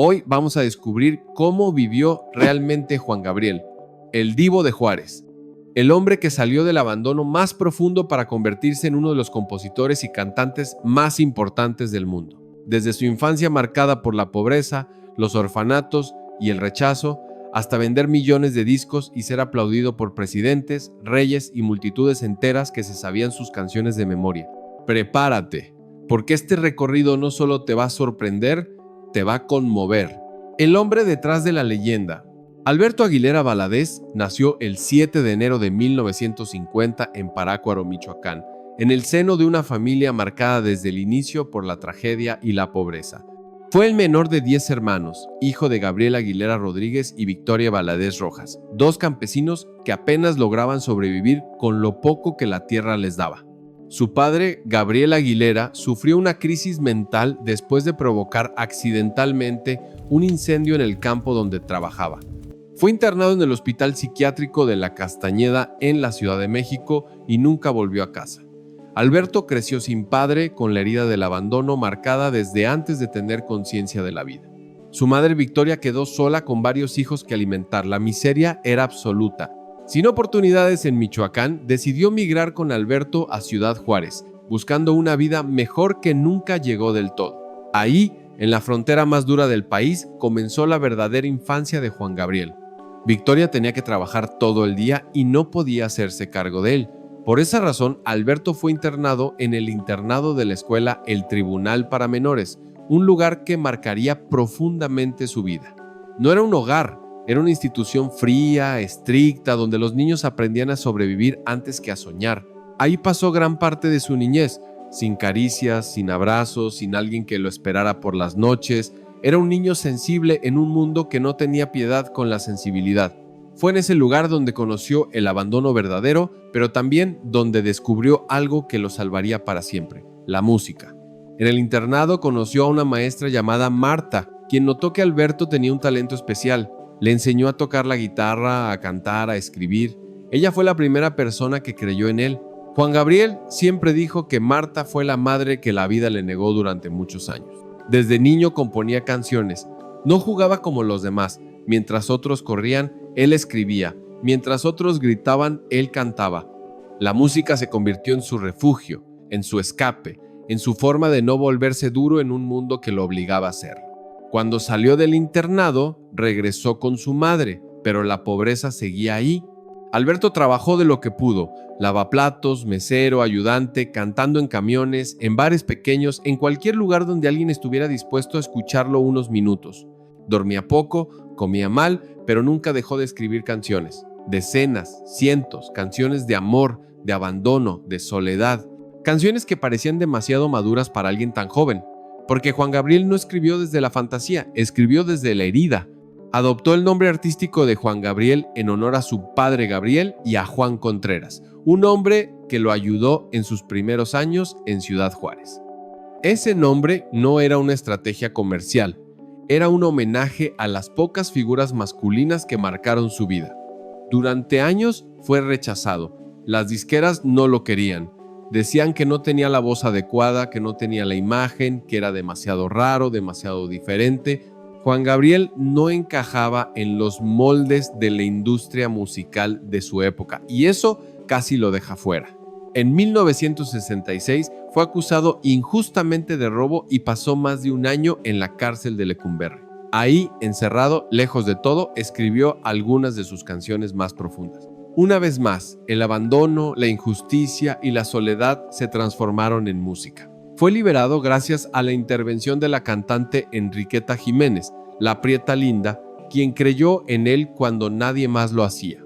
Hoy vamos a descubrir cómo vivió realmente Juan Gabriel, el Divo de Juárez, el hombre que salió del abandono más profundo para convertirse en uno de los compositores y cantantes más importantes del mundo. Desde su infancia marcada por la pobreza, los orfanatos y el rechazo, hasta vender millones de discos y ser aplaudido por presidentes, reyes y multitudes enteras que se sabían sus canciones de memoria. Prepárate, porque este recorrido no solo te va a sorprender, te va a conmover. El hombre detrás de la leyenda. Alberto Aguilera Valadez nació el 7 de enero de 1950 en Parácuaro, Michoacán, en el seno de una familia marcada desde el inicio por la tragedia y la pobreza. Fue el menor de 10 hermanos, hijo de Gabriel Aguilera Rodríguez y Victoria Valadez Rojas, dos campesinos que apenas lograban sobrevivir con lo poco que la tierra les daba. Su padre, Gabriel Aguilera, sufrió una crisis mental después de provocar accidentalmente un incendio en el campo donde trabajaba. Fue internado en el Hospital Psiquiátrico de La Castañeda en la Ciudad de México y nunca volvió a casa. Alberto creció sin padre, con la herida del abandono marcada desde antes de tener conciencia de la vida. Su madre Victoria quedó sola con varios hijos que alimentar. La miseria era absoluta. Sin oportunidades en Michoacán, decidió migrar con Alberto a Ciudad Juárez, buscando una vida mejor que nunca llegó del todo. Ahí, en la frontera más dura del país, comenzó la verdadera infancia de Juan Gabriel. Victoria tenía que trabajar todo el día y no podía hacerse cargo de él. Por esa razón, Alberto fue internado en el internado de la escuela El Tribunal para Menores, un lugar que marcaría profundamente su vida. No era un hogar, era una institución fría, estricta, donde los niños aprendían a sobrevivir antes que a soñar. Ahí pasó gran parte de su niñez, sin caricias, sin abrazos, sin alguien que lo esperara por las noches. Era un niño sensible en un mundo que no tenía piedad con la sensibilidad. Fue en ese lugar donde conoció el abandono verdadero, pero también donde descubrió algo que lo salvaría para siempre: la música. En el internado conoció a una maestra llamada Marta, quien notó que Alberto tenía un talento especial. Le enseñó a tocar la guitarra, a cantar, a escribir. Ella fue la primera persona que creyó en él. Juan Gabriel siempre dijo que Marta fue la madre que la vida le negó durante muchos años. Desde niño componía canciones. No jugaba como los demás. Mientras otros corrían, él escribía. Mientras otros gritaban, él cantaba. La música se convirtió en su refugio, en su escape, en su forma de no volverse duro en un mundo que lo obligaba a hacerlo. Cuando salió del internado, regresó con su madre, pero la pobreza seguía ahí. Alberto trabajó de lo que pudo: lavaplatos, mesero, ayudante, cantando en camiones, en bares pequeños, en cualquier lugar donde alguien estuviera dispuesto a escucharlo unos minutos. Dormía poco, comía mal, pero nunca dejó de escribir canciones. Decenas, cientos, canciones de amor, de abandono, de soledad. Canciones que parecían demasiado maduras para alguien tan joven. Porque Juan Gabriel no escribió desde la fantasía, escribió desde la herida. Adoptó el nombre artístico de Juan Gabriel en honor a su padre Gabriel y a Juan Contreras, un hombre que lo ayudó en sus primeros años en Ciudad Juárez. Ese nombre no era una estrategia comercial, era un homenaje a las pocas figuras masculinas que marcaron su vida. Durante años fue rechazado, las disqueras no lo querían. Decían que no tenía la voz adecuada, que no tenía la imagen, que era demasiado raro, demasiado diferente. Juan Gabriel no encajaba en los moldes de la industria musical de su época, y eso casi lo deja fuera. En 1966 fue acusado injustamente de robo y pasó más de un año en la cárcel de Lecumberri. Ahí, encerrado, lejos de todo, escribió algunas de sus canciones más profundas. Una vez más, el abandono, la injusticia y la soledad se transformaron en música. Fue liberado gracias a la intervención de la cantante Enriqueta Jiménez, la prieta linda, quien creyó en él cuando nadie más lo hacía.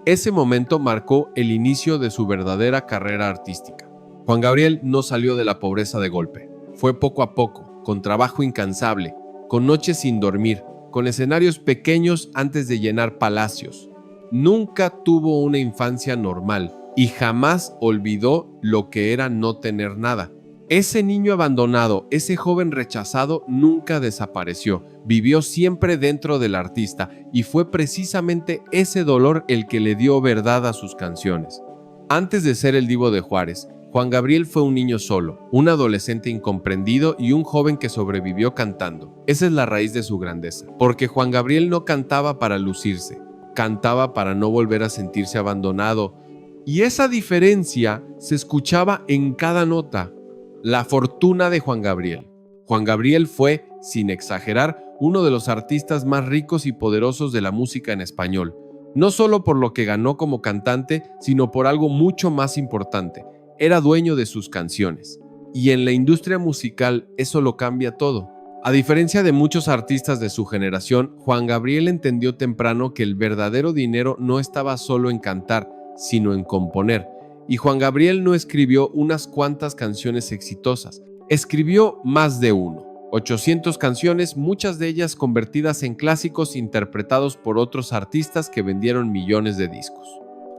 Ese momento marcó el inicio de su verdadera carrera artística. Juan Gabriel no salió de la pobreza de golpe. Fue poco a poco, con trabajo incansable, con noches sin dormir, con escenarios pequeños antes de llenar palacios. Nunca tuvo una infancia normal y jamás olvidó lo que era no tener nada. Ese niño abandonado, ese joven rechazado, nunca desapareció. Vivió siempre dentro del artista y fue precisamente ese dolor el que le dio verdad a sus canciones. Antes de ser el Divo de Juárez, Juan Gabriel fue un niño solo, un adolescente incomprendido y un joven que sobrevivió cantando. Esa es la raíz de su grandeza, porque Juan Gabriel no cantaba para lucirse, cantaba para no volver a sentirse abandonado, y esa diferencia se escuchaba en cada nota. La fortuna de Juan Gabriel. Juan Gabriel fue, sin exagerar, uno de los artistas más ricos y poderosos de la música en español, no solo por lo que ganó como cantante, sino por algo mucho más importante: era dueño de sus canciones. Y en la industria musical eso lo cambia todo. A diferencia de muchos artistas de su generación, Juan Gabriel entendió temprano que el verdadero dinero no estaba solo en cantar, sino en componer. Y Juan Gabriel no escribió unas cuantas canciones exitosas, escribió más de uno. 800 canciones, muchas de ellas convertidas en clásicos interpretados por otros artistas que vendieron millones de discos.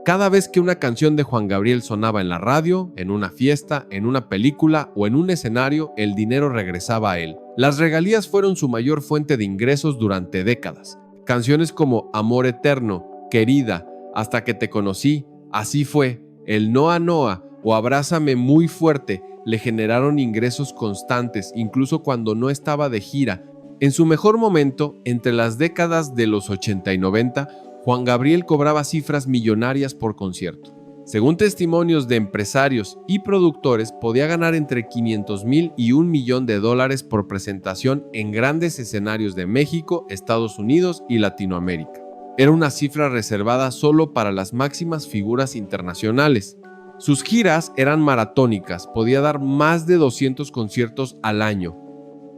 Cada vez que una canción de Juan Gabriel sonaba en la radio, en una fiesta, en una película o en un escenario, el dinero regresaba a él. Las regalías fueron su mayor fuente de ingresos durante décadas. Canciones como Amor Eterno, Querida, Hasta que te conocí, Así fue, El Noa Noa o Abrázame muy fuerte le generaron ingresos constantes, incluso cuando no estaba de gira. En su mejor momento, entre las décadas de los 80 y 90, Juan Gabriel cobraba cifras millonarias por concierto. Según testimonios de empresarios y productores, podía ganar entre 500,000 y $1,000,000 por presentación en grandes escenarios de México, Estados Unidos y Latinoamérica. Era una cifra reservada solo para las máximas figuras internacionales. Sus giras eran maratónicas, podía dar más de 200 conciertos al año.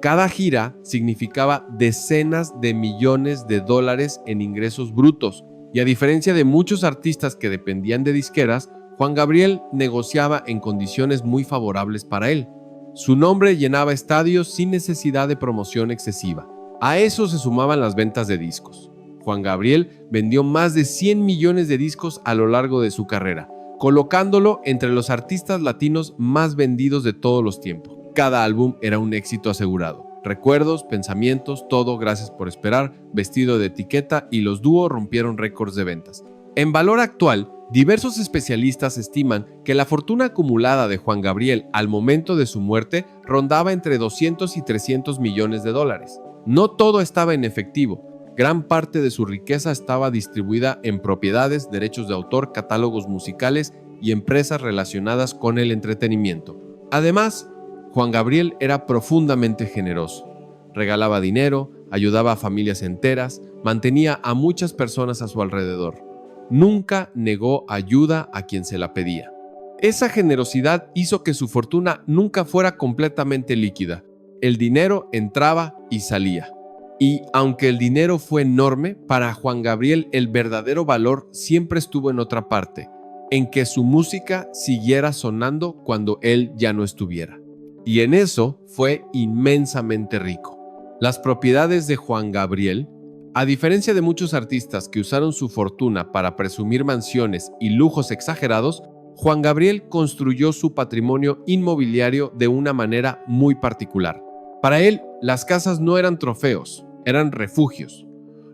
Cada gira significaba decenas de millones de dólares en ingresos brutos, y a diferencia de muchos artistas que dependían de disqueras, Juan Gabriel negociaba en condiciones muy favorables para él. Su nombre llenaba estadios sin necesidad de promoción excesiva. A eso se sumaban las ventas de discos. Juan Gabriel vendió más de 100 millones de discos a lo largo de su carrera, colocándolo entre los artistas latinos más vendidos de todos los tiempos. Cada álbum era un éxito asegurado. Recuerdos, Pensamientos, Todo, Gracias por Esperar, Vestido de Etiqueta y los dúos rompieron récords de ventas. En valor actual, diversos especialistas estiman que la fortuna acumulada de Juan Gabriel al momento de su muerte rondaba entre 200 y 300 millones de dólares. No todo estaba en efectivo. Gran parte de su riqueza estaba distribuida en propiedades, derechos de autor, catálogos musicales y empresas relacionadas con el entretenimiento. Además, Juan Gabriel era profundamente generoso. Regalaba dinero, ayudaba a familias enteras, mantenía a muchas personas a su alrededor. Nunca negó ayuda a quien se la pedía. Esa generosidad hizo que su fortuna nunca fuera completamente líquida. El dinero entraba y salía. Y aunque el dinero fue enorme, para Juan Gabriel el verdadero valor siempre estuvo en otra parte, en que su música siguiera sonando cuando él ya no estuviera. Y en eso fue inmensamente rico. Las propiedades de Juan Gabriel, a diferencia de muchos artistas que usaron su fortuna para presumir mansiones y lujos exagerados, Juan Gabriel construyó su patrimonio inmobiliario de una manera muy particular. Para él, las casas no eran trofeos, eran refugios,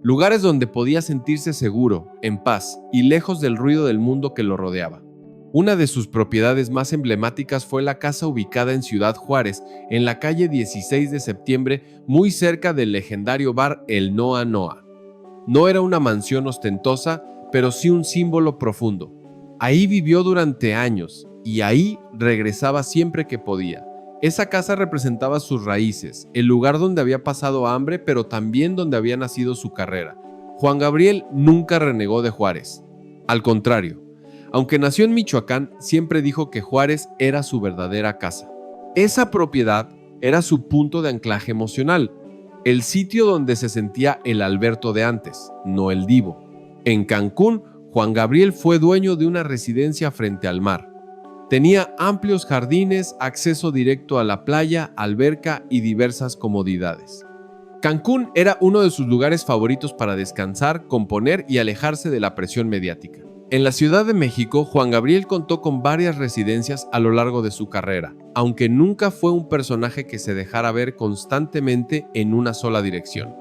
lugares donde podía sentirse seguro, en paz y lejos del ruido del mundo que lo rodeaba. Una de sus propiedades más emblemáticas fue la casa ubicada en Ciudad Juárez, en la calle 16 de septiembre, muy cerca del legendario bar El Noa Noa. No era una mansión ostentosa, pero sí un símbolo profundo. Ahí vivió durante años y ahí regresaba siempre que podía. Esa casa representaba sus raíces, el lugar donde había pasado hambre, pero también donde había nacido su carrera. Juan Gabriel nunca renegó de Juárez. Al contrario, aunque nació en Michoacán, siempre dijo que Juárez era su verdadera casa. Esa propiedad era su punto de anclaje emocional, el sitio donde se sentía el Alberto de antes, no el divo. En Cancún, Juan Gabriel fue dueño de una residencia frente al mar. Tenía amplios jardines, acceso directo a la playa, alberca y diversas comodidades. Cancún era uno de sus lugares favoritos para descansar, componer y alejarse de la presión mediática. En la Ciudad de México, Juan Gabriel contó con varias residencias a lo largo de su carrera, aunque nunca fue un personaje que se dejara ver constantemente en una sola dirección.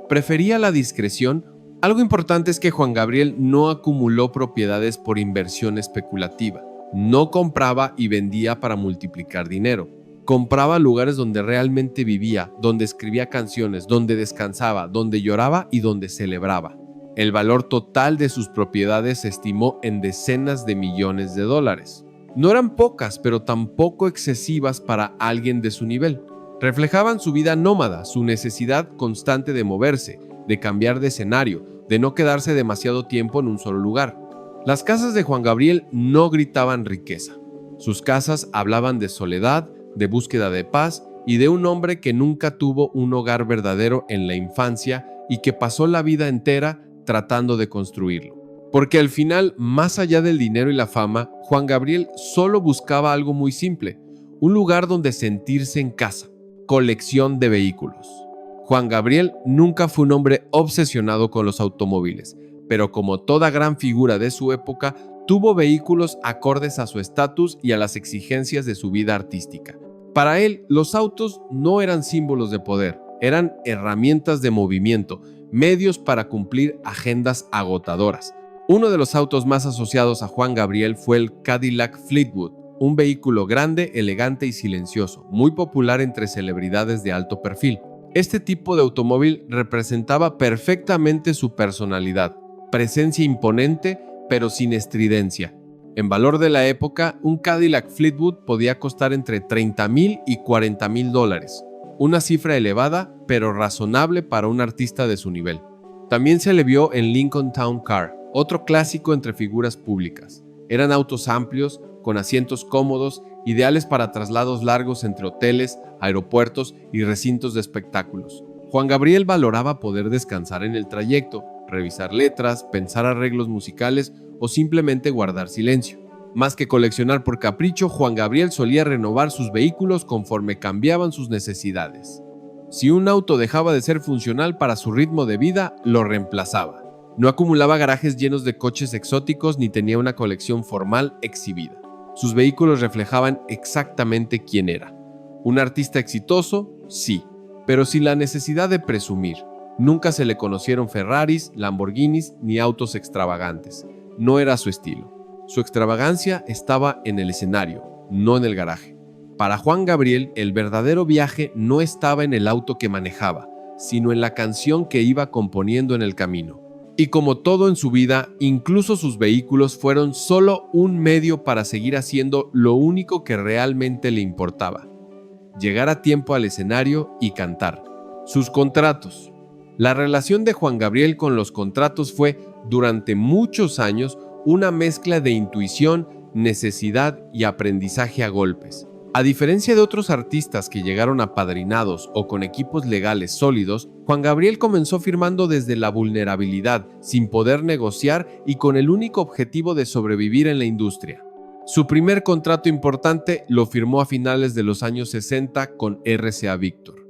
Prefería la discreción. Algo importante es que Juan Gabriel no acumuló propiedades por inversión especulativa. No compraba y vendía para multiplicar dinero. Compraba lugares donde realmente vivía, donde escribía canciones, donde descansaba, donde lloraba y donde celebraba. El valor total de sus propiedades se estimó en decenas de millones de dólares. No eran pocas, pero tampoco excesivas para alguien de su nivel. Reflejaban su vida nómada, su necesidad constante de moverse, de cambiar de escenario, de no quedarse demasiado tiempo en un solo lugar. Las casas de Juan Gabriel no gritaban riqueza. Sus casas hablaban de soledad, de búsqueda de paz y de un hombre que nunca tuvo un hogar verdadero en la infancia y que pasó la vida entera tratando de construirlo. Porque al final, más allá del dinero y la fama, Juan Gabriel solo buscaba algo muy simple, un lugar donde sentirse en casa. Colección de vehículos. Juan Gabriel nunca fue un hombre obsesionado con los automóviles, pero como toda gran figura de su época, tuvo vehículos acordes a su estatus y a las exigencias de su vida artística. Para él, los autos no eran símbolos de poder, eran herramientas de movimiento, medios para cumplir agendas agotadoras. Uno de los autos más asociados a Juan Gabriel fue el Cadillac Fleetwood, un vehículo grande, elegante y silencioso, muy popular entre celebridades de alto perfil. Este tipo de automóvil representaba perfectamente su personalidad, presencia imponente, pero sin estridencia. En valor de la época, un Cadillac Fleetwood podía costar entre $30,000 y $40,000, una cifra elevada, pero razonable para un artista de su nivel. También se le vio en Lincoln Town Car, otro clásico entre figuras públicas. Eran autos amplios, con asientos cómodos, ideales para traslados largos entre hoteles, aeropuertos y recintos de espectáculos. Juan Gabriel valoraba poder descansar en el trayecto, revisar letras, pensar arreglos musicales o simplemente guardar silencio. Más que coleccionar por capricho, Juan Gabriel solía renovar sus vehículos conforme cambiaban sus necesidades. Si un auto dejaba de ser funcional para su ritmo de vida, lo reemplazaba. No acumulaba garajes llenos de coches exóticos ni tenía una colección formal exhibida. Sus vehículos reflejaban exactamente quién era. Un artista exitoso, sí, pero sin la necesidad de presumir. Nunca se le conocieron Ferraris, Lamborghinis ni autos extravagantes. No era su estilo. Su extravagancia estaba en el escenario, no en el garaje. Para Juan Gabriel, el verdadero viaje no estaba en el auto que manejaba, sino en la canción que iba componiendo en el camino. Y como todo en su vida, incluso sus vehículos fueron solo un medio para seguir haciendo lo único que realmente le importaba: llegar a tiempo al escenario y cantar. Sus contratos. La relación de Juan Gabriel con los contratos fue, durante muchos años, una mezcla de intuición, necesidad y aprendizaje a golpes. A diferencia de otros artistas que llegaron apadrinados o con equipos legales sólidos, Juan Gabriel comenzó firmando desde la vulnerabilidad, sin poder negociar y con el único objetivo de sobrevivir en la industria. Su primer contrato importante lo firmó a finales de los años 60 con RCA Víctor.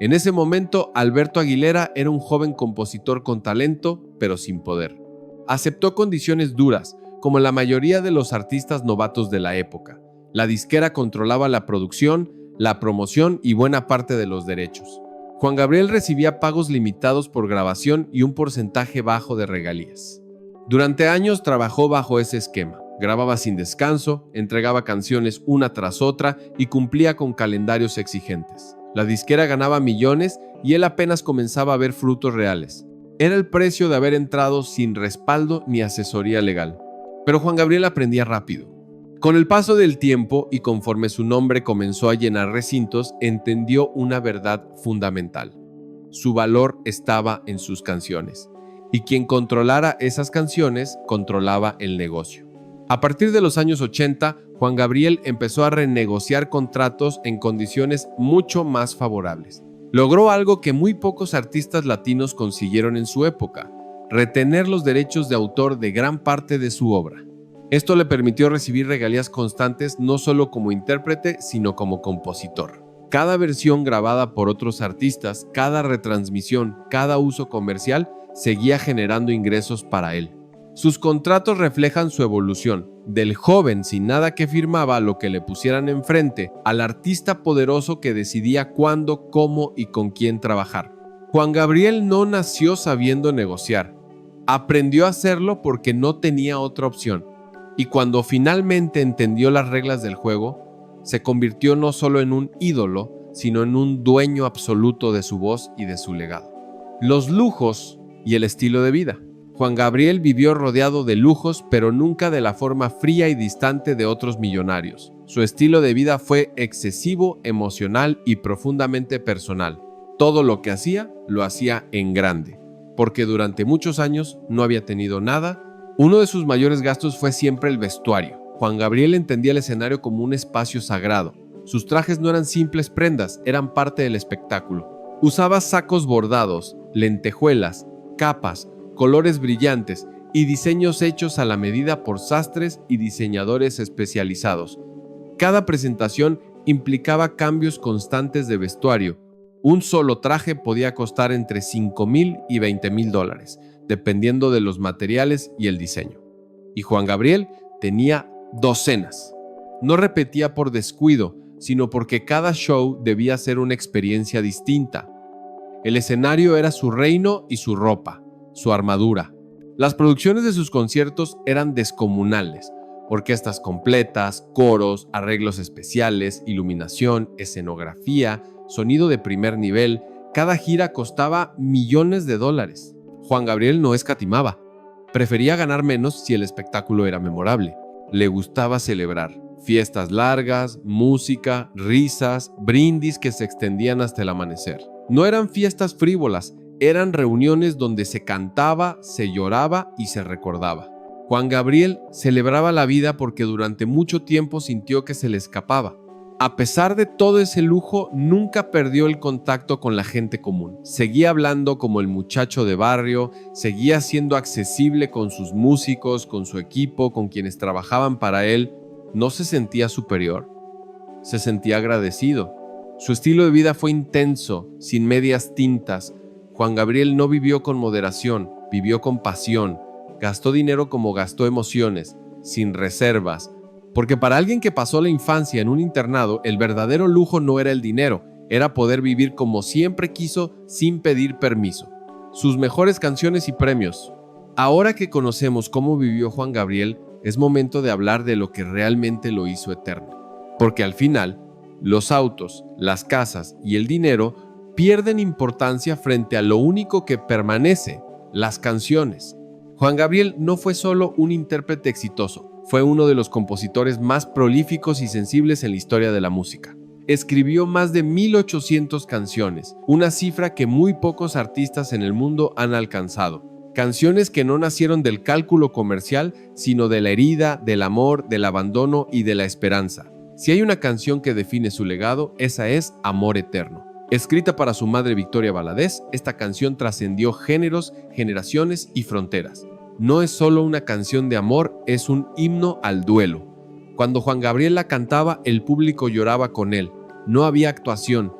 En ese momento, Alberto Aguilera era un joven compositor con talento, pero sin poder. Aceptó condiciones duras, como la mayoría de los artistas novatos de la época. La disquera controlaba la producción, la promoción y buena parte de los derechos. Juan Gabriel recibía pagos limitados por grabación y un porcentaje bajo de regalías. Durante años trabajó bajo ese esquema. Grababa sin descanso, entregaba canciones una tras otra y cumplía con calendarios exigentes. La disquera ganaba millones y él apenas comenzaba a ver frutos reales. Era el precio de haber entrado sin respaldo ni asesoría legal. Pero Juan Gabriel aprendía rápido. Con el paso del tiempo y conforme su nombre comenzó a llenar recintos, entendió una verdad fundamental. Su valor estaba en sus canciones, y quien controlara esas canciones controlaba el negocio. A partir de los años 80, Juan Gabriel empezó a renegociar contratos en condiciones mucho más favorables. Logró algo que muy pocos artistas latinos consiguieron en su época: retener los derechos de autor de gran parte de su obra. Esto le permitió recibir regalías constantes no solo como intérprete, sino como compositor. Cada versión grabada por otros artistas, cada retransmisión, cada uso comercial, seguía generando ingresos para él. Sus contratos reflejan su evolución, del joven sin nada que firmaba lo que le pusieran enfrente, al artista poderoso que decidía cuándo, cómo y con quién trabajar. Juan Gabriel no nació sabiendo negociar. Aprendió a hacerlo porque no tenía otra opción. Y cuando finalmente entendió las reglas del juego, se convirtió no solo en un ídolo, sino en un dueño absoluto de su voz y de su legado. Los lujos y el estilo de vida. Juan Gabriel vivió rodeado de lujos, pero nunca de la forma fría y distante de otros millonarios. Su estilo de vida fue excesivo, emocional y profundamente personal. Todo lo que hacía, lo hacía en grande, porque durante muchos años no había tenido nada. Uno de sus mayores gastos fue siempre el vestuario. Juan Gabriel entendía el escenario como un espacio sagrado. Sus trajes no eran simples prendas, eran parte del espectáculo. Usaba sacos bordados, lentejuelas, capas, colores brillantes y diseños hechos a la medida por sastres y diseñadores especializados. Cada presentación implicaba cambios constantes de vestuario. Un solo traje podía costar entre $5,000 y $20,000, dependiendo de los materiales y el diseño. Y Juan Gabriel tenía docenas. No repetía por descuido, sino porque cada show debía ser una experiencia distinta. El escenario era su reino y su ropa, su armadura. Las producciones de sus conciertos eran descomunales. Orquestas completas, coros, arreglos especiales, iluminación, escenografía, sonido de primer nivel. Cada gira costaba millones de dólares. Juan Gabriel no escatimaba. Prefería ganar menos si el espectáculo era memorable. Le gustaba celebrar. Fiestas largas, música, risas, brindis que se extendían hasta el amanecer. No eran fiestas frívolas, eran reuniones donde se cantaba, se lloraba y se recordaba. Juan Gabriel celebraba la vida porque durante mucho tiempo sintió que se le escapaba. A pesar de todo ese lujo, nunca perdió el contacto con la gente común. Seguía hablando como el muchacho de barrio, seguía siendo accesible con sus músicos, con su equipo, con quienes trabajaban para él. No se sentía superior, se sentía agradecido. Su estilo de vida fue intenso, sin medias tintas. Juan Gabriel no vivió con moderación, vivió con pasión. Gastó dinero como gastó emociones, sin reservas. Porque para alguien que pasó la infancia en un internado, el verdadero lujo no era el dinero, era poder vivir como siempre quiso sin pedir permiso. Sus mejores canciones y premios. Ahora que conocemos cómo vivió Juan Gabriel, es momento de hablar de lo que realmente lo hizo eterno. Porque al final, los autos, las casas y el dinero pierden importancia frente a lo único que permanece, las canciones. Juan Gabriel no fue solo un intérprete exitoso, fue uno de los compositores más prolíficos y sensibles en la historia de la música. Escribió más de 1,800 canciones, una cifra que muy pocos artistas en el mundo han alcanzado. Canciones que no nacieron del cálculo comercial, sino de la herida, del amor, del abandono y de la esperanza. Si hay una canción que define su legado, esa es Amor Eterno. Escrita para su madre Victoria Valadez, esta canción trascendió géneros, generaciones y fronteras. No es solo una canción de amor, es un himno al duelo. Cuando Juan Gabriel la cantaba, el público lloraba con él. No había actuación,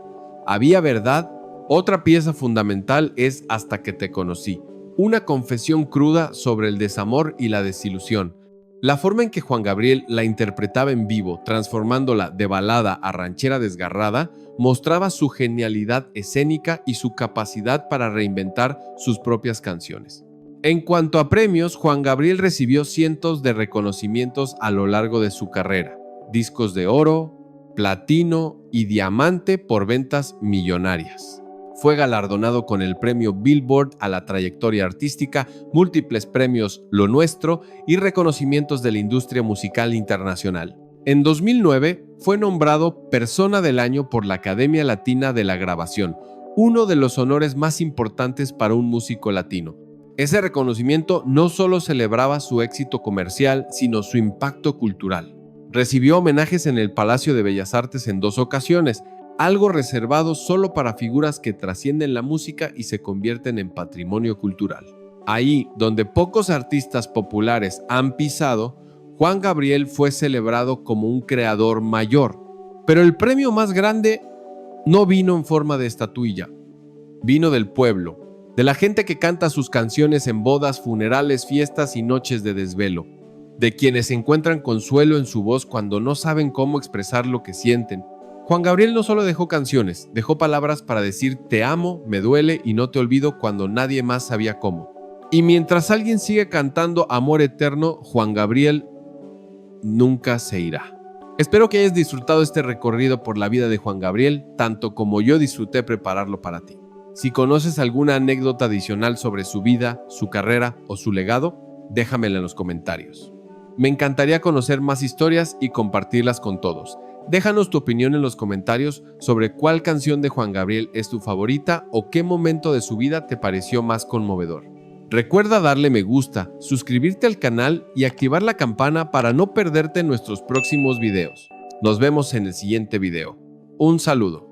había verdad. Otra pieza fundamental es Hasta que te conocí, una confesión cruda sobre el desamor y la desilusión. La forma en que Juan Gabriel la interpretaba en vivo, transformándola de balada a ranchera desgarrada, mostraba su genialidad escénica y su capacidad para reinventar sus propias canciones. En cuanto a premios, Juan Gabriel recibió cientos de reconocimientos a lo largo de su carrera. Discos de oro, platino y diamante por ventas millonarias. Fue galardonado con el premio Billboard a la trayectoria artística, múltiples premios Lo Nuestro y reconocimientos de la industria musical internacional. En 2009 fue nombrado Persona del Año por la Academia Latina de la Grabación, uno de los honores más importantes para un músico latino. Ese reconocimiento no solo celebraba su éxito comercial, sino su impacto cultural. Recibió homenajes en el Palacio de Bellas Artes en 2 ocasiones, algo reservado solo para figuras que trascienden la música y se convierten en patrimonio cultural. Ahí, donde pocos artistas populares han pisado, Juan Gabriel fue celebrado como un creador mayor. Pero el premio más grande no vino en forma de estatuilla, vino del pueblo, de la gente que canta sus canciones en bodas, funerales, fiestas y noches de desvelo, de quienes encuentran consuelo en su voz cuando no saben cómo expresar lo que sienten. Juan Gabriel no solo dejó canciones, dejó palabras para decir te amo, me duele y no te olvido cuando nadie más sabía cómo. Y mientras alguien sigue cantando Amor Eterno, Juan Gabriel nunca se irá. Espero que hayas disfrutado este recorrido por la vida de Juan Gabriel, tanto como yo disfruté prepararlo para ti. Si conoces alguna anécdota adicional sobre su vida, su carrera o su legado, déjamela en los comentarios. Me encantaría conocer más historias y compartirlas con todos. Déjanos tu opinión en los comentarios sobre cuál canción de Juan Gabriel es tu favorita o qué momento de su vida te pareció más conmovedor. Recuerda darle me gusta, suscribirte al canal y activar la campana para no perderte nuestros próximos videos. Nos vemos en el siguiente video. Un saludo.